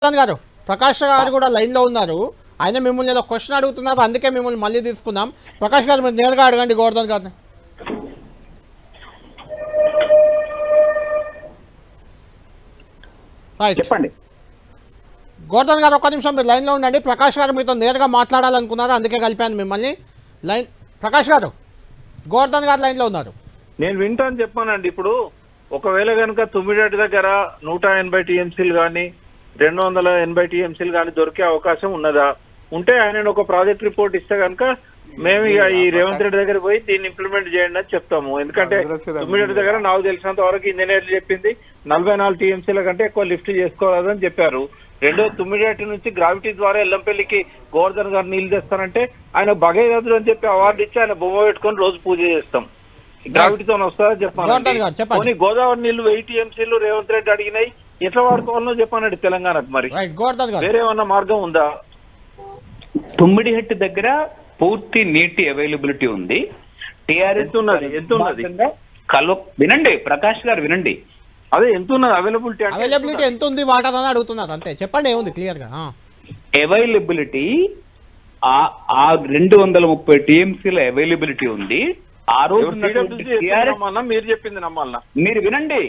గారు ప్రకాష్ గారు కూడా లైన్లో ఉన్నారు. ఆయన మిమ్మల్ని ఏదో క్వశ్చన్ అడుగుతున్నారు, అందుకే మిమ్మల్ని మళ్ళీ తీసుకుందాం. ప్రకాష్ గారు మీరు నేరుగా అడగండి గోవర్ధన్ గారిని. చెప్పండి గోవర్ధన్ గారు ఒక్క నిమిషం మీరు లైన్లో ఉండండి. ప్రకాష్ గారు మీతో నేరుగా మాట్లాడాలనుకున్నారు, అందుకే కలిపాను మిమ్మల్ని. లైన్ ప్రకాష్ గారు, గోవర్ధన్ గారు లైన్లో ఉన్నారు. నేను వింటాను చెప్పానండి. ఇప్పుడు ఒకవేళ కనుక తుమ్మిడేటి దగ్గర 180 టీఎంసీలు కానీ 280 టీఎంసీలు కానీ దొరికే అవకాశం ఉన్నదా? ఉంటే ఆయన ఒక ప్రాజెక్ట్ రిపోర్ట్ ఇస్తే కనుక మేము ఇక ఈ రేవంత్ రెడ్డి దగ్గర పోయి దీన్ని ఇంప్లిమెంట్ చేయండి అని చెప్తాము. ఎందుకంటే తుమ్మిడేటి దగ్గర నాకు తెలిసినంత వరకు ఇంజనీర్లు చెప్పింది 44 టీఎంసీల కంటే ఎక్కువ లిఫ్ట్ చేసుకోరాదని చెప్పారు. రెండో తుమ్మిడేటి నుంచి గ్రావిటీ ద్వారా ఎల్లంపల్లికి గోవర్ధన్ గారు నీళ్లు తెస్తానంటే ఆయన భగీరథుడు అని చెప్పి అవార్డు ఇచ్చి ఆయన బొమ్మ పెట్టుకొని రోజు పూజ చేస్తాం. గ్రావిటీతో వస్తుందని చెప్పాను. గోదావరి నీళ్లు 1000 టీఎంసీలు రేవంత్ రెడ్డి అడిగినాయి, ఎట్లా వాడుకోవాలో చెప్పానండి తెలంగాణకు. మరి వేరేమన్నా మార్గం ఉందా? తుమ్మిడిహట్టి దగ్గర పూర్తి నీటి అవైలబిలిటీ ఉంది. టిఆర్ఎస్ ఎంత ఉన్నది వినండి ప్రకాష్ గారు, వినండి. అదే ఎంత ఉన్నది అవైలబిలిటీ ఎంత ఉంది వాటర్ అని అడుగుతున్నారు, అంతే చెప్పండి. ఏముంది క్లియర్ గా అవైలబిలిటీ 230 టీఎంసీల అవైలబిలిటీ ఉంది. ఆ రోజు మీరు చెప్పింది నమ్మాలా? మీరు వినండి,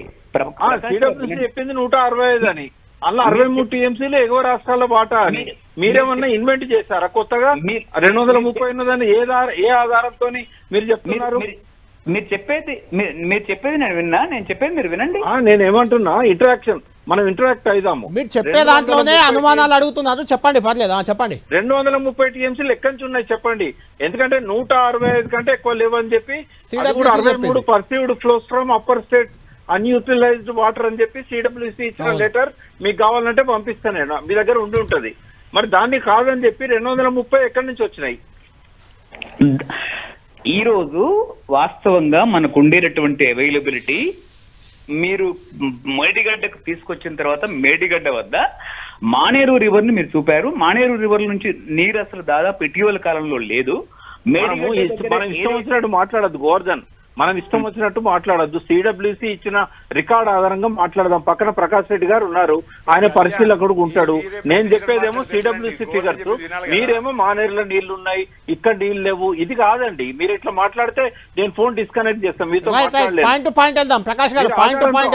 చెప్పింది 165 అని, అలా 63 టీఎంసీలు ఎగువ రాష్ట్రాల బాట అని. మీరేమన్నా ఇన్వెంట్ చేశారా కొత్తగా? 230 ఉన్నదని ఏ ఆధారంతో మీరు చెప్తున్నారు? మీరు చెప్పేది నేను విన్నా, నేను చెప్పేది మీరు వినండి. నేనేమంటున్నా, ఇంటరాక్షన్, మనం ఇంటరాక్ట్ అయిదాము. మీరు చెప్పే దాంట్లోనే అనుమానాలు అడుగుతున్నారు, చెప్పండి పర్లేదా? చెప్పండి. 230 టీఎంసీలు ఎక్కడి నుంచి ఉన్నాయి చెప్పండి. ఎందుకంటే 165 కంటే ఎక్కువ లేవని చెప్పి 63 perceived flows from upper state unutilised water అని చెప్పి సిడబ్ల్యూసీ ఇచ్చిన లెటర్ మీకు కావాలంటే పంపిస్తాను నేను, మీ దగ్గర ఉండి ఉంటది. మరి దాన్ని కాదని చెప్పి 230 ఎక్కడి నుంచి వచ్చినాయి? ఈ రోజు వాస్తవంగా మనకు ఉండేటటువంటి అవైలబిలిటీ మీరు మేడిగడ్డకు తీసుకొచ్చిన తర్వాత మేడిగడ్డ వద్ద మానేరు రివర్ ని మీరు చూపారు. మానేరు రివర్ నుంచి నీరు అసలు దాదాపు ఇటీవల కాలంలో లేదు. మనం ఇష్టం వచ్చినట్టు మాట్లాడద్దు గోవర్ధన్, మనం ఇష్టం వచ్చినట్టు మాట్లాడద్దు. సిడబ్ల్యూసీ ఇచ్చిన రికార్డ్ ఆధారంగా మాట్లాడదాం. పక్కన ప్రకాష్ రెడ్డి గారు ఉన్నారు, ఆయన పరిశీలకుడు ఉంటాడు. నేను చెప్పేదేమో సిడబ్ల్యూసీ ఫిగర్స్, మీరేమో మానేరులో నీళ్లు ఉన్నాయి, ఇక్కడ నీళ్లు లేవు. ఇది కాదండి. మీరు ఇట్లా మాట్లాడితే నేను ఫోన్ డిస్కనెక్ట్ చేస్తాను. మీతో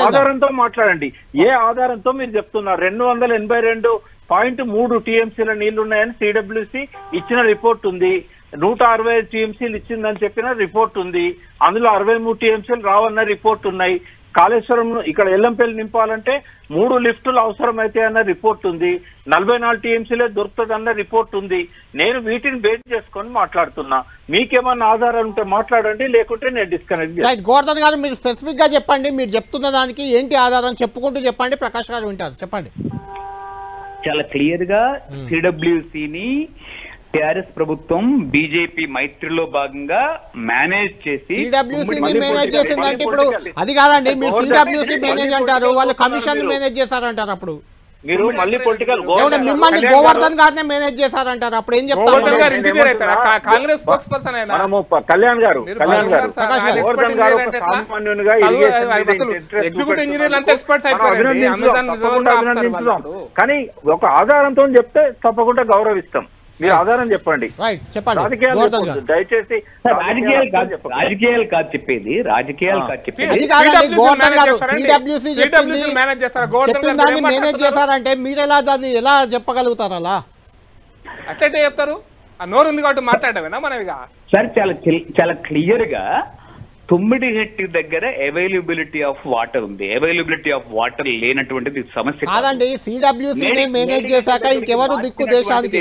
ఆధారంతో మాట్లాడండి. ఏ ఆధారంతో మీరు చెప్తున్నారు 282.3 టీఎంసీల నీళ్లు ఉన్నాయని సిడబ్ల్యూసీ ఇచ్చిన రిపోర్ట్ ఉంది. 165 టీఎంసీలు ఇచ్చిందని చెప్పిన రిపోర్ట్ ఉంది. అందులో 63 టీఎంసీలు రావన్న రిపోర్ట్ ఉన్నాయి. కాళేశ్వరం ఇక్కడ ఎల్లంపల్లి నింపాలంటే 3 లిఫ్టులు అవసరమైతే అన్న రిపోర్ట్ ఉంది. 44 టీఎంసీలే దొరుకుతుంది అన్న రిపోర్ట్ ఉంది. నేను వీటిని బేస్ చేసుకొని మాట్లాడుతున్నా. మీకేమన్నా ఆధారం ఉంటే మాట్లాడండి, లేకుంటే నేను డిస్కనెక్ట్ చేస్తాను. గోవర్ధన్ గారు మీరు స్పెసిఫిక్ గా చెప్పండి, మీరు చెప్తున్న దానికి ఏంటి ఆధారం చెప్పుకుంటూ చెప్పండి. ప్రకాష్ గారు వింటారు, చెప్పండి. చాలా క్లియర్ గా సిడబ్ల్యూసీని టిఆర్ఎస్ ప్రభుత్వం బీజేపీ మైత్రిలో భాగంగా మేనేజ్ చేసి మేనేజ్ చేసిందంటే ఇప్పుడు అది కాదండి. మీరు సిడబ్ల్యూసీ మేనేజ్ అంటారు, వాళ్ళు కమిషన్ మేనేజ్ చేశారంటారు. అప్పుడు మీరు మళ్ళీ పొలిటికల్ మిమ్మల్ని గోవర్ధన్ గారినే మేనేజ్ చేశారంటారు. అప్పుడు ఏం చెప్తారు? కళ్యాణ్ గారు కానీ ఒక ఆధారంతో చెప్తే తప్పకుండా గౌరవిస్తాం. మీరు ఆధారం చెప్పండి. దయచేసి రాజకీయాలు కాదు చెప్పేది, రాజకీయాలు కాదు చెప్పేది. మేనేజ్ చేశారంటే మీరు ఎలా చెప్పగలుగుతారు? అలా అట్లయితే చెప్తారు. నోరు ఉంది కాబట్టి మాట్లాడమేనా మనం ఇక? సార్ చాలా క్లియర్ గా తుమ్మిడిహట్టి దగ్గర అవైలబిలిటీ ఆఫ్ వాటర్ ఉంది. అవైలబిలిటీ ఆఫ్ వాటర్ లేనటువంటిది సమస్య కాదండి. సిడబ్ల్యూసీ మేనేజ్ చేశాక ఇంకెవరు దిక్కు? దేశానికి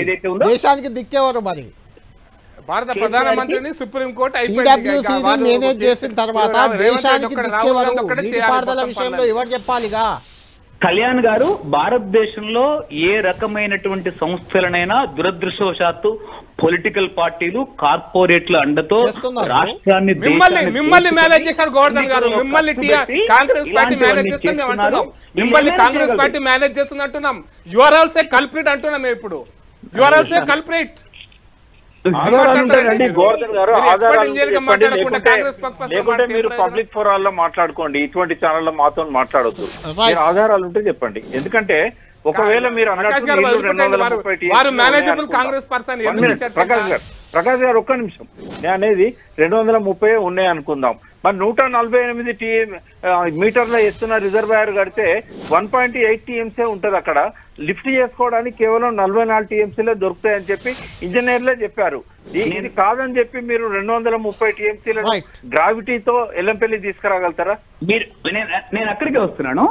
దిక్కెవరు? మరి భారత ప్రధానమంత్రిని సుప్రీంకోర్టు మేనేజ్ చేసిన తర్వాత దేశానికి దిక్కెవరు? నీటిపారుదల విషయంలో ఎవరు చెప్పాలిగా? కళ్యాణ్ గారు, భారతదేశంలో ఏ రకమైనటువంటి సంస్థలనైనా దురదృష్టవశాత్తు పొలిటికల్ పార్టీలు కార్పొరేట్ల అండతో రాష్ట్రాన్ని మిమ్మల్ని మేనేజ్ చేశారు గోవర్ధన్ గారు. మిమ్మల్ని కాంగ్రెస్ పార్టీ మేనేజ్ చేస్తుంది అంటున్నాం. మిమ్మల్ని కాంగ్రెస్ పార్టీ మేనేజ్ చేస్తుంది అంటున్నాం. యు ఆర్ ఆల్సో కల్ప్రిట్ అంటున్నాం. ఇప్పుడు యు ఆర్ ఆల్సో కల్ప్రిట్. లేకుంటే మీరు పబ్లిక్ ఫోరాల్లో మాట్లాడుకోండి, ఇటువంటి ఛానల్లో మాతో మాట్లాడొద్దు. ఆధారాలు ఉంటే చెప్పండి. ఎందుకంటే ఒకవేళ మీరు ప్రకాష్ గారు వారు మేనేజబుల్ కాంగ్రెస్ పర్సన్ ప్రకాష్ గారు ఒక్క నిమిషం, నేను అనేది 230 ఉన్నాయి అనుకుందాం. మరి 148 మీటర్ల ఎత్తున రిజర్వాయర్ కడితే 1.8 టీఎంసీ ఉంటది. అక్కడ లిఫ్ట్ చేసుకోవడానికి కేవలం 44 టీఎంసీలే దొరుకుతాయని చెప్పి ఇంజనీర్లే చెప్పారు. ఇది కాదని చెప్పి మీరు 230 టీఎంసీల గ్రావిటీతో ఎల్లంపల్లి తీసుకురాగలుగుతారా? మీరు నేను అక్కడికే వస్తున్నాను.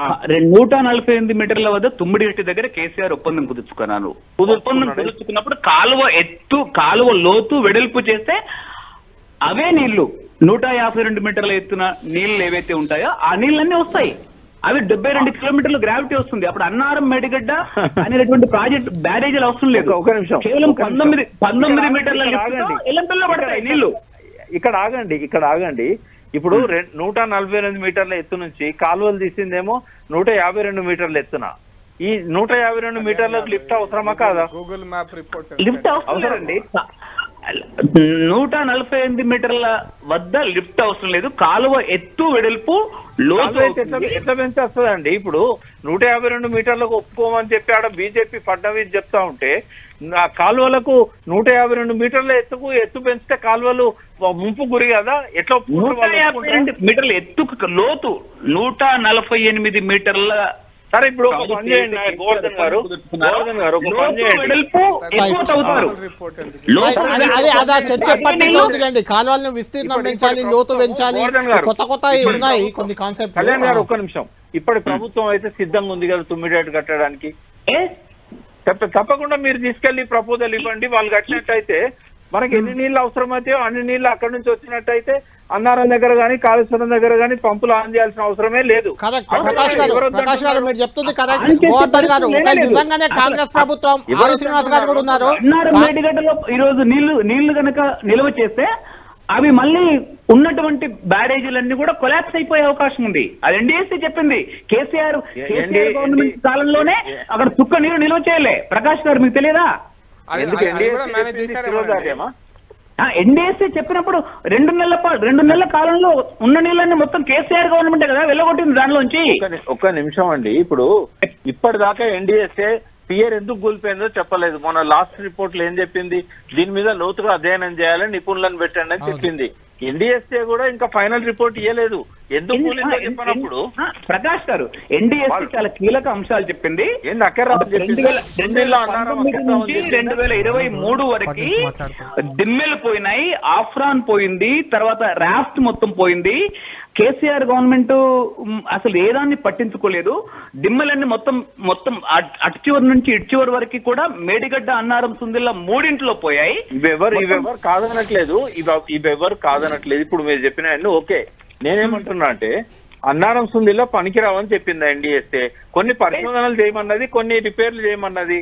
148 మీటర్ల వద్ద తుమ్మిడిగట్టి దగ్గర కేసీఆర్ ఒప్పందం కుదుర్చుకున్నారు. ఒప్పందం కుదుర్చుకున్నప్పుడు కాలువ ఎత్తు, కాలువ లోతు, వెడల్పు చేస్తే అవే నీళ్లు 152 మీటర్ల ఎత్తున నీళ్లు ఏవైతే ఉంటాయో ఆ నీళ్ళన్నీ వస్తాయి. అవి 72 కిలోమీటర్లు గ్రావిటీ వస్తుంది. అప్పుడు అన్నారం మేడిగడ్డ అనేటువంటి ప్రాజెక్ట్ బ్యారేజీలు అవసరం లేదు. ఒక నిమిషం, కేవలం 19 మీటర్ల ఎల్లంపల్లిలో పడతాయి నీళ్లు. ఇక్కడ ఆగండి. ఇప్పుడు 148 మీటర్ల ఎత్తు నుంచి కాలువలు తీసిందేమో 152 మీటర్ల ఎత్తున. ఈ 152 మీటర్లకు లిఫ్ట్ అవసరమా కాదా? గూగుల్ మ్యాప్ రిపోర్ట్స్ లిఫ్ట్ అవసరం. 148 మీటర్ల వద్ద లిఫ్ట్ అవసరం లేదు. కాలువ ఎత్తు, వెడల్పు, లోతు ఎట్లా పెంచేస్తుందండి? ఇప్పుడు 152 మీటర్లకు ఒప్పుకోమని చెప్పి ఆడ బీజేపీ ఫడ్నవీస్ చెప్తా ఉంటే ఆ కాలువలకు 152 మీటర్ల ఎత్తు పెంచితే కాలువలు ముంపు గురి కదా. ఎట్లా 152 మీటర్ల ఎత్తు, లోతు 148 మీటర్ల. సరే, ఇప్పుడు ఒక పని చేయండి గోవర్ధన్ గారు ఒక పని చేయండి. చర్చ ఎప్పటి నుంచో ఉందిలేండి. కాలువలను విస్తీర్ణం పెంచాలి, లోతు పెంచాలి, కొత్త ఉన్నాయి కొన్ని కాన్సెప్ట్. కళ్యాణ్ గారు ఒక్క నిమిషం, ఇప్పటి ప్రభుత్వం అయితే సిద్ధంగా ఉంది కదా తుమ్మిడేటు కట్టడానికి. తప్పకుండా మీరు తీసుకెళ్లి ప్రపోజల్ ఇవ్వండి. వాళ్ళు కట్టినట్టయితే మనకి ఎన్ని నీళ్లు అవసరమైతే అన్ని నీళ్లు అక్కడి నుంచి వచ్చినట్టయితే అన్నారం దగ్గర గానీ, కాళేశ్వరం దగ్గర గానీ పంపులు ఆన్ చేయాల్సిన అవసరమే లేదు. ప్రకాష్ గారు మీరు చెప్తుంది కరెక్ట్. గోవర్ధన్ గారు నిజంగానే కాంగ్రెస్ ప్రభుత్వం శ్రీనివాస్ గారు కూడా ఉన్నారు. అన్నారం మేడిగడ్డలో ఈ రోజు నీళ్లు కనుక నిల్వ చేస్తే అవి మళ్ళీ ఉన్నటువంటి బ్యారేజీలన్నీ కూడా కొలాప్స్ అయిపోయే అవకాశం ఉంది. అది ఎన్డీఎస్సీ చెప్పింది. కేసీఆర్ గవర్నమెంట్ కాలంలోనే అక్కడ చుక్క నీరు నిల్వ చేయలే. ప్రకాష్ గారు మీకు తెలియదా? ఎన్డీఎస్సీ చెప్పినప్పుడు 2 నెలల కాలంలో ఉన్న నీళ్ళని మొత్తం కేసీఆర్ గవర్నమెంట్ కదా వెళ్ళగొట్టింది దానిలోంచి. ఒక్క నిమిషం అండి, ఇప్పుడు ఇప్పటిదాకా ఎన్డీఎస్ఏ పిఆర్ ఎందుకు కూలిపోయిందో చెప్పలేదు. మొన్న లాస్ట్ రిపోర్ట్ లో ఏం చెప్పింది? దీని మీద లోతుగా అధ్యయనం చేయాలని నిపుణులను పెట్టండి అని చెప్పింది. ఎన్డీఎస్ఏ కూడా ఇంకా ఫైనల్ రిపోర్ట్ ఇవ్వలేదు. ఎందుకు కూలిందో చెప్పినప్పుడు ప్రకాష్ గారు ఎన్డీఎస్సీ చాలా కీలక అంశాలు చెప్పింది. 2023 వరకు దిమ్మెలు పోయినాయి, ఆఫ్రాన్ పోయింది, తర్వాత రాఫ్ట్ మొత్తం పోయింది. కేసీఆర్ గవర్నమెంట్ అసలు ఏదాన్ని పట్టించుకోలేదు. దిమ్మెలన్నీ మొత్తం అటు చివరి నుంచి ఇటు చివరి వరకు కూడా మేడిగడ్డ, అన్నారం, సుందిల్ల మూడింట్లో పోయాయి. ఇవెవరు కాదనట్లేదు. ఇప్పుడు మీరు చెప్పిన ఓకే, నేనేమంటున్నా అంటే అన్నారం, సుందిల్ల పనికిరావని చెప్పింది ఎన్డీఎస్ఏ. కొన్ని పరిశోధనలు చేయమన్నది, కొన్ని రిపేర్లు చేయమన్నది.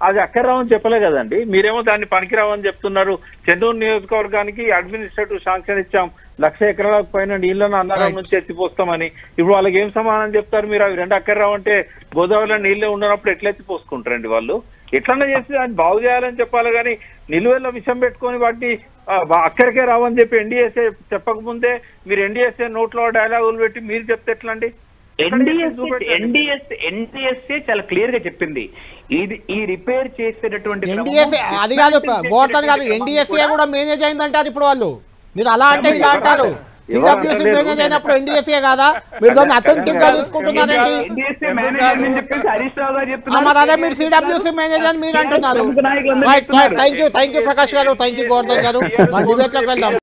అది అక్కర్రావని చెప్పలే కదండి. మీరేమో దాన్ని పనికిరావని చెప్తున్నారు. చెన్నూరు నియోజకవర్గానికి అడ్మినిస్ట్రేటివ్ శాంక్షన్ ఇచ్చాం, 1,00,000 ఎకరాలకు పైన నీళ్లను అన్నారం నుంచి ఎత్తిపోస్తామని. ఇప్పుడు వాళ్ళకి ఏం సమాధానం చెప్తారు మీరు? అవి 2 అక్కర్రావంటే గోదావరిలో నీళ్లే ఉండనప్పుడు ఎట్లా ఎత్తిపోసుకుంటారండి వాళ్ళు? ఎట్లన్నా చేసి దాన్ని బాగు చేయాలని చెప్పాలి కానీ నిలువెల్ల విషయం పెట్టుకొని వాటిని అక్కడికే రావని చెప్పి ఎన్డీఎస్ఏ చెప్పకముందే మీరు ఎన్డీఎస్ఏ నోట్లో డైలాగులు పెట్టి మీరు చెప్తే ఎట్లా అండి? ఎన్డీఎస్ఏ చాలా క్లియర్ గా చెప్పింది. ఈ రిపేర్ చేసేటటువంటి అది కాదు గోవర్ధన్ గారు, ఎన్డీఎస్ఏ కూడా మేనేజ్ అయిందంటారు ఇప్పుడు వాళ్ళు. మీరు అలా అంటే ఇలా అంటారు. సిడబ్ల్యూసీ మేనేజ్ అయినప్పుడు ఎన్డీఎస్ఏ కాదా? మీరు దాన్ని అథెంటిక్ గా తీసుకుంటున్నారండి. మరి అదే మీరు సిడబ్ల్యూసీ మేనేజ్ అని మీరు అంటున్నారు. థ్యాంక్ యూ ప్రకాష్ గారు, థ్యాంక్ యూ గోవర్ధన్ గారు. మన డిబేట్ లోకి వెళ్దాం.